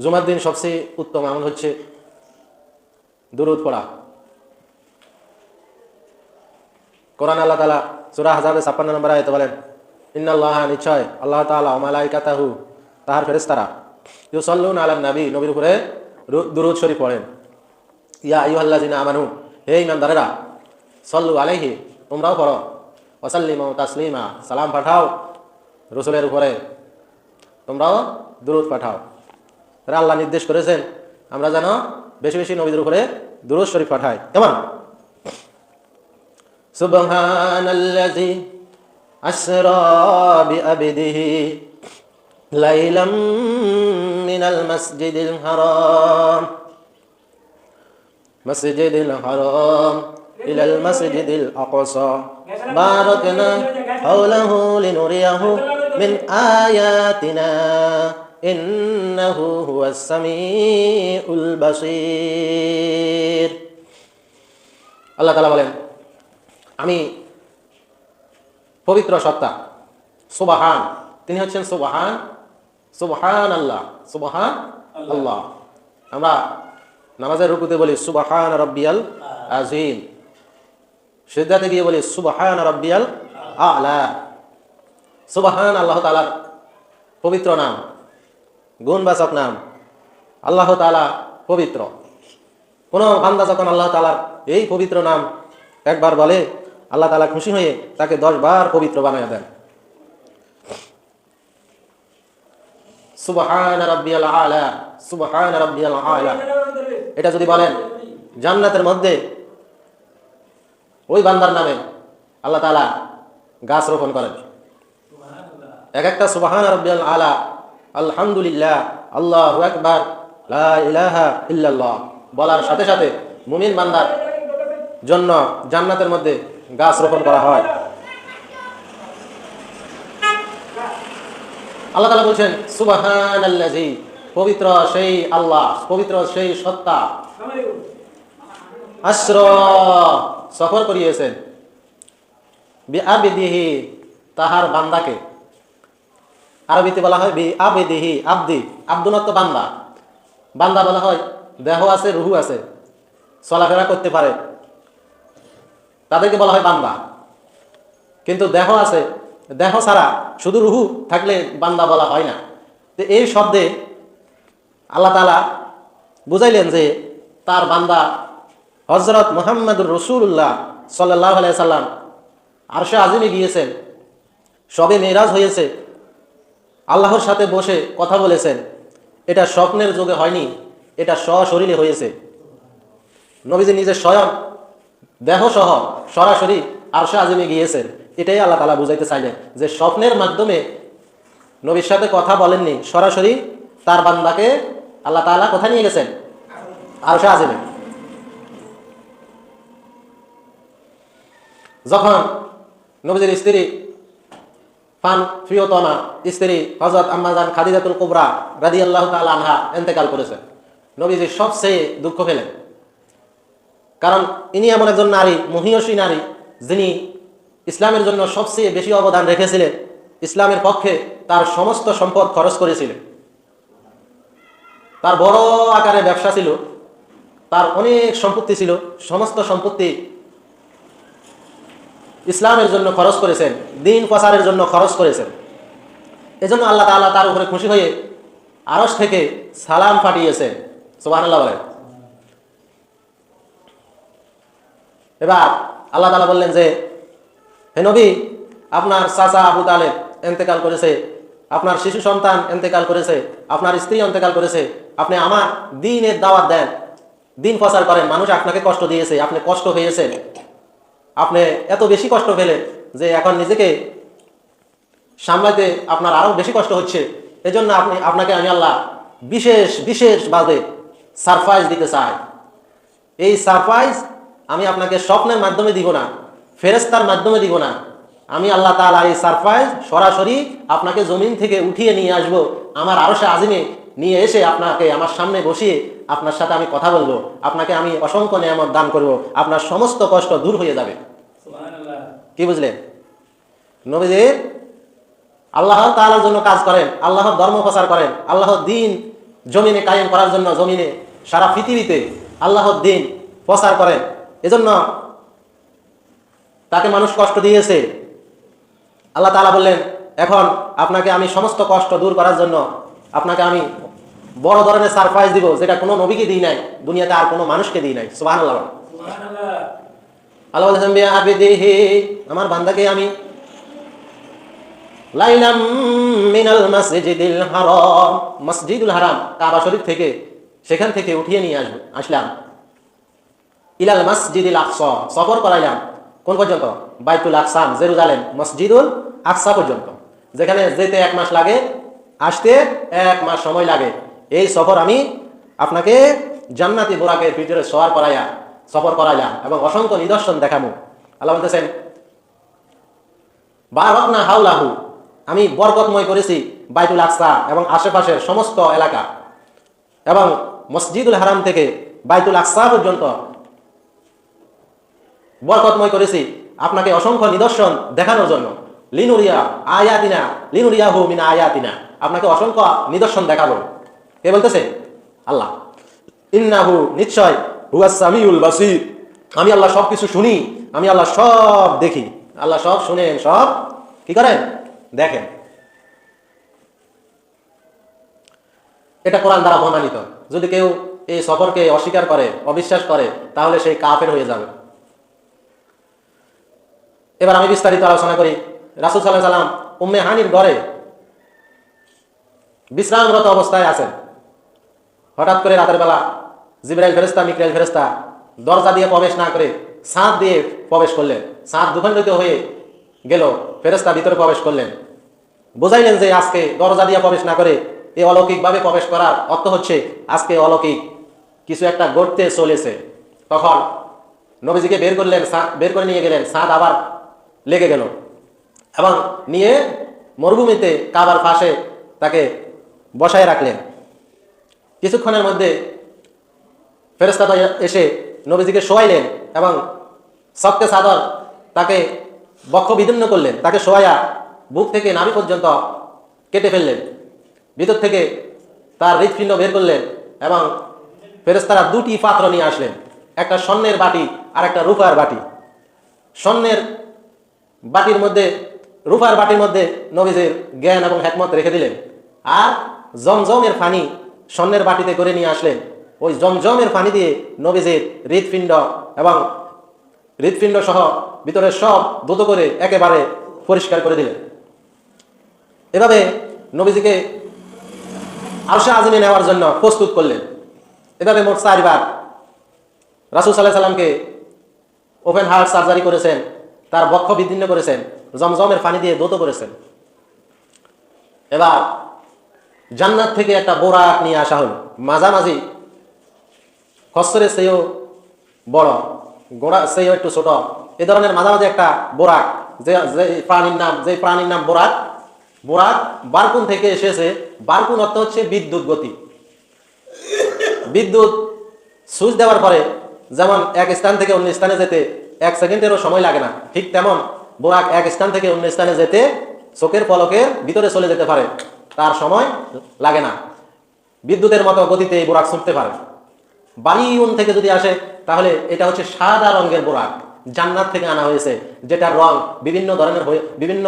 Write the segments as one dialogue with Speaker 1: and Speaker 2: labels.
Speaker 1: জুমার দিন সবচেয়ে উত্তম আমল হচ্ছে দুরূদ পড়া। কোরআন আল্লাহ তাআলা সূরা আহজাবের 56 নম্বর আয়াতে বলেন, ইন্নাল্লাহা নিশ্চয় আল্লাহ তাআলা ওয়া মালাইকাতাহু তাহার ফেরেশতারা ইউসাল্লুনা আলান নবী নবীর উপরে দুরূদ শরীফ পড়েন। ইয়া আইয়ুহাল্লাযিনা আমানু হে ঈমানদারেরা সাল্লু আলাইহি তোমরাও পড়ো ওয়া সাল্লিমু তাসলিমা সালাম পাঠাও রাসূলের উপরে তোমরাও দুরূদ পাঠাও। তারা আল্লাহ নির্দেশ করেছেন আমরা যেন বেশি বেশি নবীদের উপরে দুরূদ শরীফ পাঠাই। কেমন? সুবহানাল্লাযী আসরা বিআবদিহি লাইলাম মিনাল মাসজিদিল হারাম ইলাল মাসজিদিল আকসা বারাকনা হাওলাহু লিনুরিয়াহু মিন আয়াতিনা ইন্নাহু হুয়াস সামিউল বাসীর। আল্লাহ তাআলা বলেন আমি পবিত্র সত্তা, সুবহান, তিনি হচ্ছেন সুবহান, সুবহান আল্লাহ, সুবহান আল্লাহ। আমরা নামাজের রুকুতে বলি সুবহান রাব্বিয়াল আযীম, সিজদাতে গিয়ে বলি সুবহান রাব্বিয়াল আ'লা। সুবহান আল্লাহ তাআলার পবিত্র নাম, গুণবাচক নাম। আল্লাহ তাআলা পবিত্র। কোন বান্দা যখন আল্লাহ তাআলার এই পবিত্র নাম একবার বলে আল্লাহ তাআলা খুশি হয়ে তাকে 10 বার পবিত্র বানায়া দেন। সুবহান রাব্বিয়াল আ'লা, সুবহান রাব্বিয়াল আ'লা, এটা যদি বলেন জান্নাতের মধ্যে ওই বান্দার নামে আল্লাহ তাআলা গাছ রোপণ করেন। এক একটা সুবহান রাব্বিয়াল আ'লা, আলহামদুলিল্লাহ, আল্লাহু আকবার, লা ইলাহা ইল্লাল্লাহ বলার সাথে সাথে মুমিন বান্দার জন্য জান্নাতের মধ্যে গাছ রোপণ করা হয়। আল্লাহ তাআলা বলছেন সুবহানাল্লাযী, পবিত্র সেই আল্লাহ, পবিত্র সেই সত্তা, আসরা সফর করিয়েছেন, বিআবদিহি তাহার বান্দাকে। আরবিতে বলা হয় বিআবদিহি, আব্দি, আব্দুনত বান্দা। বান্দা বলা হয় দেহ আছে, রুহু আছে, চলাফেরা করতে পারে, তাদেরকে বলা হয় বান্দা। কিন্তু দেহ আছে, দেহ ছাড়া শুধু রুহু থাকলে বান্দা বলা হয় না। তো এই শব্দে আল্লাহ তাআলা বুঝাইলেন যে তার বান্দা হযরত মুহাম্মদুর রাসূলুল্লাহ সাল্লাল্লাহু আলাইহি সাল্লাম আরশে আজিমে গিয়েছেন, সবে মেরাজ হয়েছে, আল্লাহর সাথে বসে কথা বলেছেন। এটা স্বপ্নের যুগে হয়নি, এটা সশরীরে হয়েছে। নবীজি নিজে স্বয়ং দেহ সহ সরাসরি আরশে আজিমে গিয়েছেন। এটাই আল্লাহ তাআলা বুঝাইতে চাইলেন যে স্বপ্নের মাধ্যমে নবীর সাথে কথা বলেননি, সরাসরি তার বান্দাকে আল্লাহ তাআলা কোথায় নিয়ে গেছেন? আরশে আজিমে। যখন নবীজির স্ত্রী প্রিয়তমা স্ত্রী হযরত আম্মা জান খাদিজাতুল কুবরা রাদিয়াল্লাহু তাআলা আনহা ইন্তেকাল করেছেন, নবীজি সবচেয়ে দুঃখ পেলেন। কারণ ইনি এমন একজন নারী, মহিয়সী নারী, যিনি ইসলামের জন্য সবচেয়ে বেশি অবদান রেখেছিলেন, ইসলামের পক্ষে তার সমস্ত সম্পদ খরচ করেছিলেন। তার বড় আকারে ব্যবসা ছিল, তার অনেক সম্পত্তি ছিল, সমস্ত সম্পত্তি ইসলামের জন্য খরচ করেছেন, দ্বীন প্রচারের জন্য খরচ করেছেন। এজন্য আল্লাহ তাআলা তার উপরে খুশি হয়ে আরশ থেকে সালাম পাঠিয়েছেন। সুবহানাল্লাহ বলেন। এবার আল্লাহ তাআলা বললেন যে হে নবী, আপনার চাচা আবু তালেব ইন্তেকাল করেছে, আপনার শিশু সন্তান ইন্তেকাল করেছে, আপনার স্ত্রী ইন্তেকাল করেছে, আপনি আমার দ্বীনের দাওয়াত দেন, দ্বীন প্রচার করেন। মানুষ আপনাকে কষ্ট দিয়েছে, আপনি কষ্ট হয়েছেন, আপনি এত বেশি কষ্ট পেলেন যে এখন নিজেকে সামলাতে আপনার আরো বেশি কষ্ট হচ্ছে। এজন্য আপনাকে আমি আল্লাহ বিশেষভাবে সারপ্রাইজ দিতে চাই। এই সারপ্রাইজ আমি আপনাকে স্বপ্নের মাধ্যমে দিব না, ফেরেশতার মাধ্যমে দিব না। আমি আল্লাহ তাআলা এই সারপ্রাইজ সরাসরি আপনাকে জমিন থেকে উঠিয়ে নিয়ে আসব, আমার আরশে আজিমে নিয়ে এসে আপনাকে আমার সামনে বসিয়ে আপনার সাথে আমি কথা বলবো, আপনাকে আমি অসংখ্য নিয়ামত দান করব, আপনার সমস্ত কষ্ট দূর হয়ে যাবে। সুবহানাল্লাহ। কি বুঝলেন? নবীজি আল্লাহ তাআলার জন্য কাজ করেন, আল্লাহর ধর্ম প্রচার করেন, আল্লাহর দ্বীন জমিনে কায়েম করার জন্য, জমিনে সারা পৃথিবীতে আল্লাহর দ্বীন প্রচার করেন। এজন্য তাকে মানুষ কষ্ট দিয়েছে। আল্লাহ তাআলা বললেন, এখন আপনাকে আমি সমস্ত কষ্ট দূর করার জন্য আপনাকে আমি বড় ধরনের সারপ্রাইজ দিব, যেটা কোনো নবীকে দিই নাই, দুনিয়াতে আর কোনো মানুষকে দিই নাই। সুবহানাল্লাহ। আল্লাহ বলেছেন, বিআবিদিহি, আমার বান্দাকে আমি লাইলাম মিনাল মসজিদিল হারাম, মসজিদুল হারাম কাবা শরীফ থেকে, সেখান থেকে উঠিয়ে নিয়ে আসলাম ইলাল মসজিদিল আকসা, সফর করাইলাম কোন পর্যন্ত? বাইতুল আকসাম, জেরুজালেম, মসজিদুল আকসা পর্যন্ত, যেখানে যেতে 1 মাস লাগে, আসতে 1 মাস সময় লাগে। এই সফর আমি আপনাকে জান্নাতি বুরাকের ভিতরে সফর করাইলাম এবং অসংখ্য নিদর্শন দেখাবো। আল্লাহ বলতেছেন, বারাকনা হাওলাহু, আমি বরকতময় করেছি বাইতুল আকসা এবং আশেপাশের সমস্ত এলাকা, এবং মসজিদুল হারাম থেকে বাইতুল আকসা পর্যন্ত বরকতময় করেছি আপনাকে অসংখ্য নিদর্শন দেখানোর জন্য। লিনুরিয়াহু মিন আয়াতিনা, আপনাকে অসংখ্য নিদর্শন দেখাবো। কে বলতেছে? আল্লাহ। ইন্নাহু, নিশ্চয়, হুয়াস সামিউল বাসীর, আমি আল্লাহ সব কিছু শুনি, আমি আল্লাহ সব দেখি। আল্লাহ সব শুনেন, সব কি করেন? দেখেন। এটা কোরআন দ্বারা প্রমাণিত। যদি কেউ এই সফরকে অস্বীকার করে, অবিশ্বাস করে, তাহলে সেই কাফের হয়ে যাবে। এবার আমি বিস্তারিত আলোচনা করি। রাসূল সাল্লাল্লাহু আলাইহি সাল্লাম উম্মে হানির ঘরে বিশ্রামরত অবস্থায় আছেন। হঠাৎ করে রাতের বেলা জিবরাইল ফেরেশতা, মিকাইল ফেরেশতা দরজা দিয়ে প্রবেশ না করে ছাদ দিয়ে প্রবেশ করলেন। ছাদ দুখণ্ডিত হয়ে গেল, ফেরেশতা ভিতরে প্রবেশ করলেন। বুঝাইলেন যে আজকে দরজা দিয়ে প্রবেশ না করে এই অলৌকিকভাবে প্রবেশ করার অর্থ হচ্ছে আজকে অলৌকিক কিছু একটা ঘটতে চলেছে। তখন নবীজিকে বের করে নিয়ে গেলেন। ছাদ আবার লেগে গেল এবং নিয়ে মরুভূমিতে কাবার পাশে তাকে বসায় রাখলেন। কিছুক্ষণের মধ্যে ফেরেশতাটা এসে নবীজিকে শোয়াইলেন এবং সবকে চাদর তাকে বক্ষ বিদীর্ণ করলেন। তাকে শোয়াইয়া বুক থেকে নাভি পর্যন্ত কেটে ফেললেন। ভিতর থেকে তার হৃৎপিণ্ড বের করলেন এবং ফেরেশতারা 2টি পাত্র নিয়ে আসলেন, একটা স্বর্ণের বাটি আর একটা রূপার বাটি। স্বর্ণের বাটির মধ্যে, রূপার বাটির মধ্যে নবীজির জ্ঞান এবং হিকমত রেখে দিলেন। আর জমজমের পানি স্বর্ণের বাটিতে করে নিয়ে আসলেন। ওই জমজমের পানি দিয়ে নবীজির হৃৎপিণ্ড এবং হৃৎপিণ্ড সহ ভিতরে সব দ্রুত করে একেবারে পরিষ্কার করে দিলেন। এভাবে নবীজিকে আরশে আজিমে নেওয়ার জন্য প্রস্তুত করলেন। এভাবে মোট 4 বার রাসূল সাল্লাল্লাহু আলাইহি সাল্লামকে ওপেন হার্ট সার্জারি করেছেন, তার বক্ষ বিদীর্ণ করেছেন, জমজমের পানি দিয়ে দ্রুত করেছেন। এবার জান্নাত থেকে একটা বোরাক নিয়ে আসা হলো, মাঝামাঝি, খচ্চরের চেয়েও বড়, গোড়া চেয়েও একটু ছোট, এ ধরনের মাঝামাঝি একটা বোরাক, যে প্রাণীর নাম বোরাক। বোরাক বারকুন থেকে এসেছে। বারকুন অর্থ হচ্ছে বিদ্যুৎ গতি। বিদ্যুৎ সুইচ দেওয়ার পরে যেমন এক স্থান থেকে অন্য স্থানে যেতে 1 সেকেন্ডেরও সময় লাগে না, ঠিক তেমন বোরাক এক স্থান থেকে অন্য স্থানে যেতে চোখের পলকের ভিতরে চলে যেতে পারে, তার সময় লাগে না। বিদ্যুতের মতো গতিতে এই বোরাক ছুটতে পারে। বালিউন থেকে যদি আসে তাহলে এটা হচ্ছে সাদা রঙের বোরাক, জান্নাত থেকে আনা হয়েছে, যেটার রং বিভিন্ন ধরনের বিভিন্ন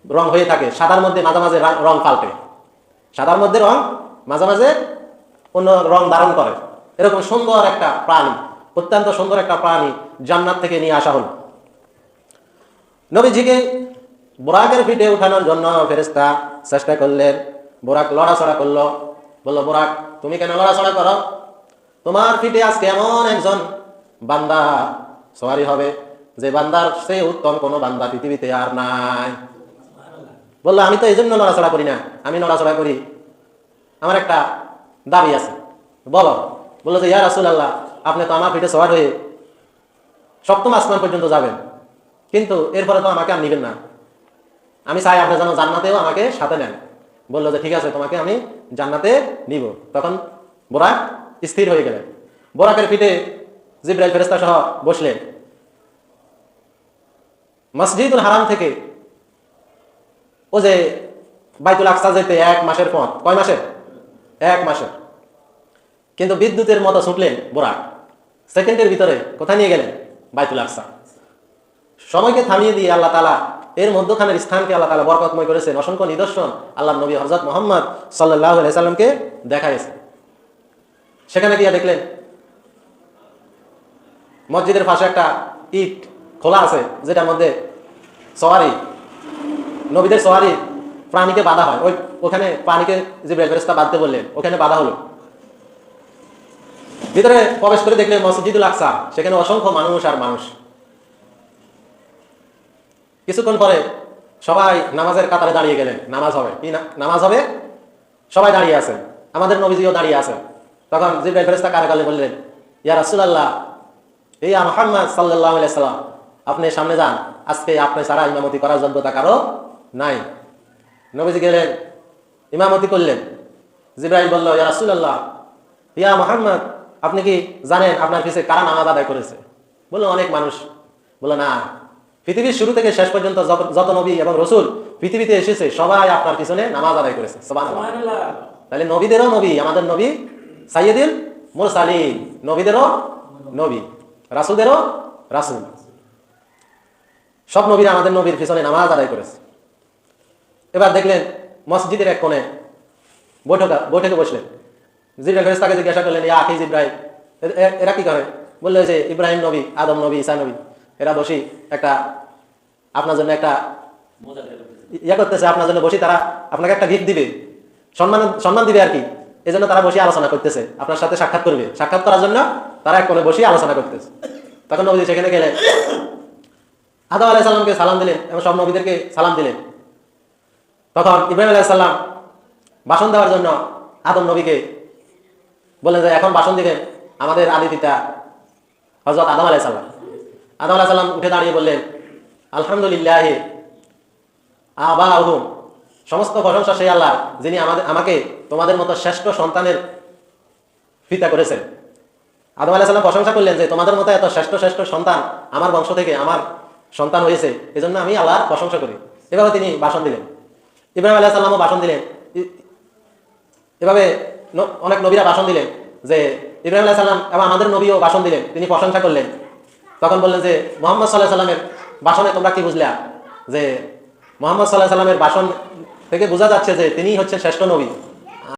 Speaker 1: রং হয়ে থাকে। সাদার মধ্যে মাঝে মাঝে রং পাল্টে, সাদার মধ্যে রং মাঝে মাঝে অন্য রং ধারণ করে। এরকম সুন্দর একটা প্রাণী, অত্যন্ত সুন্দর একটা প্রাণী জান্নাত থেকে নিয়ে আসা হলো। নবীজিকে বোরাকের পিঠে উঠানোর জন্য ফেরেশতা চেষ্টা করলেন। বোরাক লড়াচড়া করলো। বলল, বোরাক তুমি কেন লড়াচড়া করো? তোমার পিঠে আজকে এমন একজন বান্দা সওয়ারি হবে যে বান্দার চেয়ে উত্তম কোনো বান্দা পৃথিবীতে আর নাই। বললো, আমি তো এই জন্য নড়াচড়া করি না, আমি নড়াচড়া করি, আমার একটা দাবি আছে। বলো। বললো যে, ইয়া রাসূলুল্লাহ, আপনি তো আমার পিঠে সওয়ার হয়ে 7ম আসমান পর্যন্ত যাবেন, কিন্তু এরপরে তো আমাকে আর নিবেন না। আমি চাই আপনি যেন জান্নাতেও আমাকে সাথে নেন। বললো যে ঠিক আছে, তোমাকে আমি জান্নাতে নিব। তখন বোরাক স্থির হয়ে গেলেন। বোরাকের পিঠে জিবরাইল ফেরেশতা সহ বসলেন। মসজিদুল হারাম থেকে ও যে বাইতুল আকসা যেতে 1 মাসের পথ, কয় মাসের? 1 মাসের। কিন্তু বিদ্যুতের মতো ছুটলেন বোরাক, সেকেন্ডের ভিতরে কোথায় নিয়ে গেলেন? বাইতুল আকসা। সময়কে থামিয়ে দিয়ে আল্লাহ তাআলা এর মধ্যখানের স্থানকে আল্লাহ তাআলা বরকতময় করেছেন। অসংখ্য নিদর্শন আল্লাহর নবী হযরত মুহাম্মদ সাল্লাল্লাহু আলাইহি সাল্লামকে দেখাইছে। সেখানে গিয়ে দেখলেন মসজিদের পাশে একটা ইট খোলা আছে, যেটার মধ্যে সওয়ারি, নবীদের সওয়ারি প্রাণীকে বাঁধা হয়। ওখানে প্রাণীকে জিবরাইল ফেরেশতা বাঁধতে বললেন, ওখানে বাঁধা হলো। ভিতরে প্রবেশ করে দেখলেন মসজিদুল আকসা, সেখানে অসংখ্য মানুষ আর মানুষ। কিছুক্ষণ পরে সবাই নামাজের কাতারে দাঁড়িয়ে গেলেন। নামাজ হবে, কি নামাজ হবে, সবাই দাঁড়িয়ে আছে, আমাদের নবীজিও দাঁড়িয়ে আছে। তখন জিবরাইল ফেরেশতা কানে কানে বললেন, ইয়া রাসূলুল্লাহ, ইয়া মুহাম্মদ সাল্লাল্লাহু আলাইহি সাল্লাম, আপনি সামনে যান, আজকে আপনি ছাড়া ইমামতি করার যোগ্যতা কারো নাই। নবীজি গেলেন, ইমামতি করলেন। জিবরাইল বলল, ইয়া রাসূলুল্লাহ, ইয়া মুহাম্মদ, আপনি কি জানেন আপনার পিছে কারা নামাজ আদায় করেছে? বলল, অনেক মানুষ। বলল, না, পৃথিবীর শুরু থেকে শেষ পর্যন্ত যত নবী এবং রসুল পৃথিবীতে এসেছে সবাই আপনার পিছনে নামাজ আদায় করেছে। সুবহানাল্লাহ। তাহলে নবীদেরও নবী, আমাদের নবী সাইয়্যিদুল মুরসালিন, নবীদেরও নবী, রাসূলদেরও রাসূল। সব নবীরা আমাদের নবীর পিছনে নামাজ আদায় করেছে। এবার দেখলেন মসজিদের এক কোণে বৈঠকে বসলেন। জিবরাইল ফেরেশতাকে জিজ্ঞাসা করলেন, ইয়া আখি জিবরাইল, এরা কি করে? বললো যে ইব্রাহিম নবী, আদম নবী, ঈসা নবী, এরা বসি একটা আপনার জন্য একটা করতেছে, আপনার জন্য বসি, তারা আপনাকে একটা গিফট দিবে, সম্মান দিবে আর কি। এই জন্য তারা বসে আলোচনা করতেছে, আপনার সাথে সাক্ষাৎ করবে। সাক্ষাৎ করার জন্য তারা এক কোণে বসে আলোচনা করতেছে। তখন নবী সেখানে গেলেন, আদম আলাইহিস সালামকে সালাম দিলেন এবং সব নবীদেরকে সালাম দিলেন। তখন ইব্রাহিম আলাইহিস সালাম ভাষণ দেওয়ার জন্য আদম নবীকে বললেন যে এখন ভাষণ দিবেন আমাদের আদি পিতা হযরত আদম আলাইহিস সালাম। আদম আলাইহিস সালাম উঠে দাঁড়িয়ে বললেন, আলহামদুলিল্লাহ আবাহুম, সমস্ত প্রশংসা সেই আল্লাহ যিনি আমাকে তোমাদের মতো শ্রেষ্ঠ সন্তানের পিতা করেছেন। আদম আলাইহিস সালাম প্রশংসা করলেন যে তোমাদের মতো এত শ্রেষ্ঠ শ্রেষ্ঠ সন্তান আমার বংশ থেকে আমার সন্তান হয়েছে, এজন্য আমি আল্লাহর প্রশংসা করি। এভাবে তিনি ভাষণ দিলেন। ইব্রাহিম আলাইহিস সালামও ভাষণ দিলেন। এভাবে অনেক নবীরা ভাষণ দিলেন যে ইব্রাহিম আলাইহিস সালাম এবং আমাদের নবীও ভাষণ দিলেন, তিনি প্রশংসা করলেন। তখন বললেন যে মুহাম্মদ সাল্লাল্লাহু আলাইহি সাল্লামের ভাষণে তোমরা কি বুঝলা? যে মুহাম্মদ সাল্লাল্লাহু আলাইহি সাল্লামের ভাষণ থেকে বোঝা যাচ্ছে যে তিনি হচ্ছেন শ্রেষ্ঠ নবী।